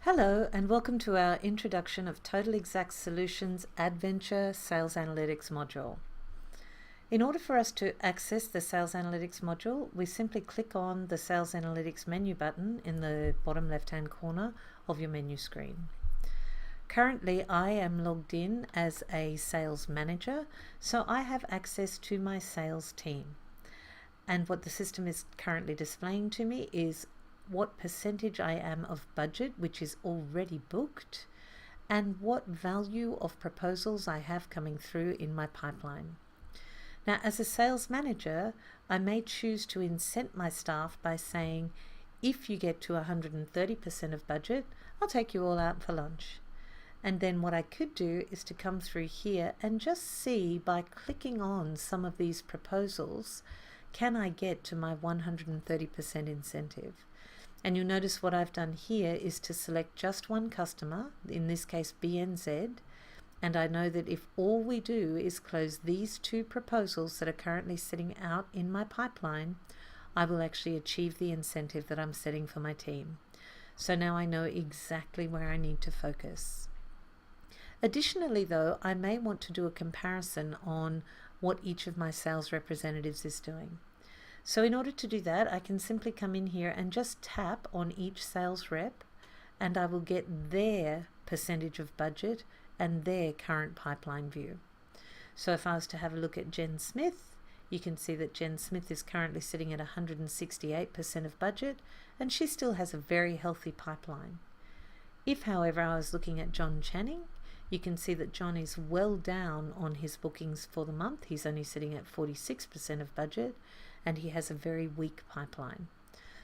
Hello and welcome to our introduction of Total Exact Solutions AdVenture Sales Analytics module. In order for us to access the Sales Analytics module, we simply click on the Sales Analytics menu button in the bottom left-hand corner of your menu screen. Currently, I am logged in as a sales manager, so I have access to my sales team. And what the system is currently displaying to me is what percentage I am of budget, which is already booked, and what value of proposals I have coming through in my pipeline. Now, as a sales manager, I may choose to incent my staff by saying, if you get to 130% of budget, I'll take you all out for lunch. And then what I could do is to come through here and just see by clicking on some of these proposals, can I get to my 130% incentive? And you'll notice what I've done here is to select just one customer, in this case BNZ, and I know that if all we do is close these two proposals that are currently sitting out in my pipeline, I will actually achieve the incentive that I'm setting for my team. So now I know exactly where I need to focus. Additionally though, I may want to do a comparison on what each of my sales representatives is doing. So in order to do that, I can simply come in here and just tap on each sales rep, and I will get their percentage of budget and their current pipeline view. So if I was to have a look at Jen Smith, you can see that Jen Smith is currently sitting at 168% of budget, and she still has a very healthy pipeline. If, however, I was looking at John Channing, you can see that John is well down on his bookings for the month. He's only sitting at 46% of budget, and he has a very weak pipeline.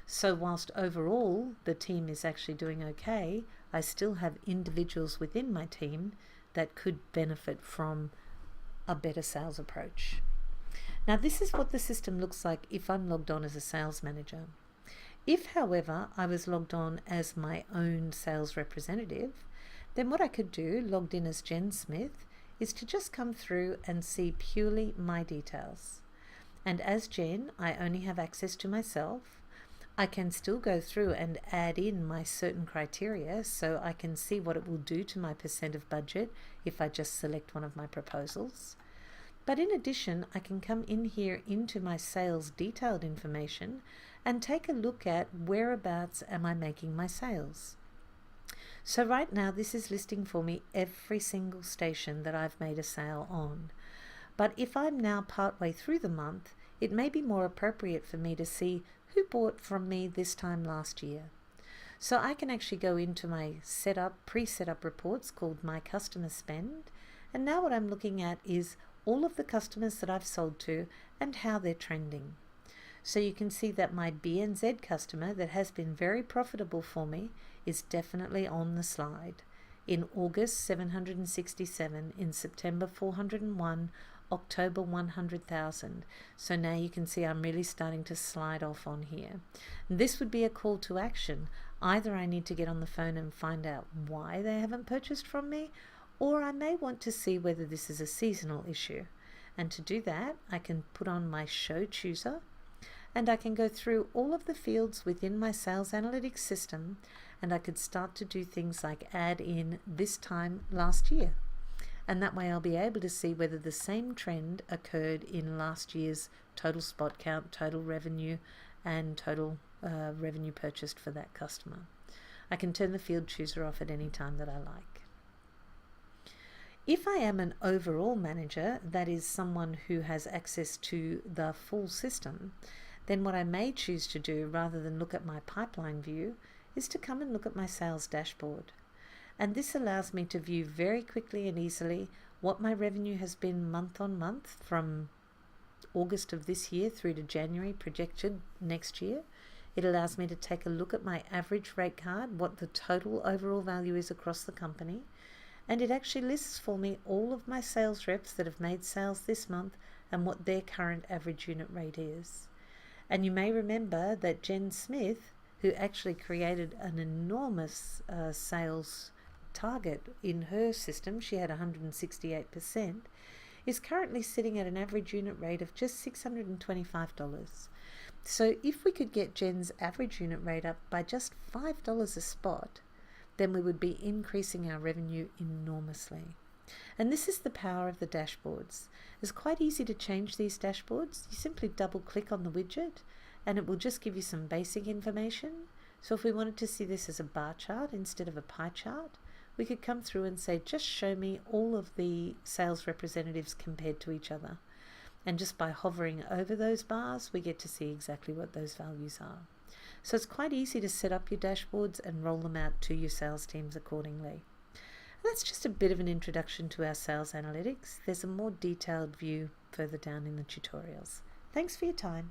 So whilst overall the team is actually doing okay, I still have individuals within my team that could benefit from a better sales approach. Now this is what the system looks like if I'm logged on as a sales manager. If, however, I was logged on as my own sales representative, then what I could do, logged in as Jen Smith, is to just come through and see purely my details. And as Jen, I only have access to myself. I can still go through and add in my certain criteria so I can see what it will do to my percent of budget if I just select one of my proposals. But in addition, I can come in here into my sales detailed information and take a look at whereabouts am I making my sales. So right now this is listing for me every single station that I've made a sale on. But if I'm now partway through the month, it may be more appropriate for me to see who bought from me this time last year. So I can actually go into my pre-setup reports called My Customer Spend, and now what I'm looking at is all of the customers that I've sold to and how they're trending. So you can see that my BNZ customer that has been very profitable for me is definitely on the slide. In August, 767, in September, 401, October 100,000. So now you can see I'm really starting to slide off on here. This would be a call to action. Either I need to get on the phone and find out why they haven't purchased from me, or I may want to see whether this is a seasonal issue. And to do that, I can put on my show chooser, and I can go through all of the fields within my sales analytics system, and I could start to do things like add in this time last year. And that way I'll be able to see whether the same trend occurred in last year's total spot count, total revenue, and total revenue purchased for that customer. I can turn the field chooser off at any time that I like. If I am an overall manager, that is someone who has access to the full system, then what I may choose to do rather than look at my pipeline view is to come and look at my sales dashboard. And this allows me to view very quickly and easily what my revenue has been month on month from August of this year through to January projected next year. It allows me to take a look at my average rate card, what the total overall value is across the company, and it actually lists for me all of my sales reps that have made sales this month and what their current average unit rate is. And you may remember that Jen Smith, who actually created an enormous sales target in her system, she had 168%, is currently sitting at an average unit rate of just $625. So if we could get Jen's average unit rate up by just $5 a spot, then we would be increasing our revenue enormously. And this is the power of the dashboards. It's quite easy to change these dashboards. You simply double click on the widget and it will just give you some basic information. So if we wanted to see this as a bar chart instead of a pie chart, we could come through and say, just show me all of the sales representatives compared to each other. And just by hovering over those bars, we get to see exactly what those values are. So it's quite easy to set up your dashboards and roll them out to your sales teams accordingly. And that's just a bit of an introduction to our sales analytics. There's a more detailed view further down in the tutorials. Thanks for your time.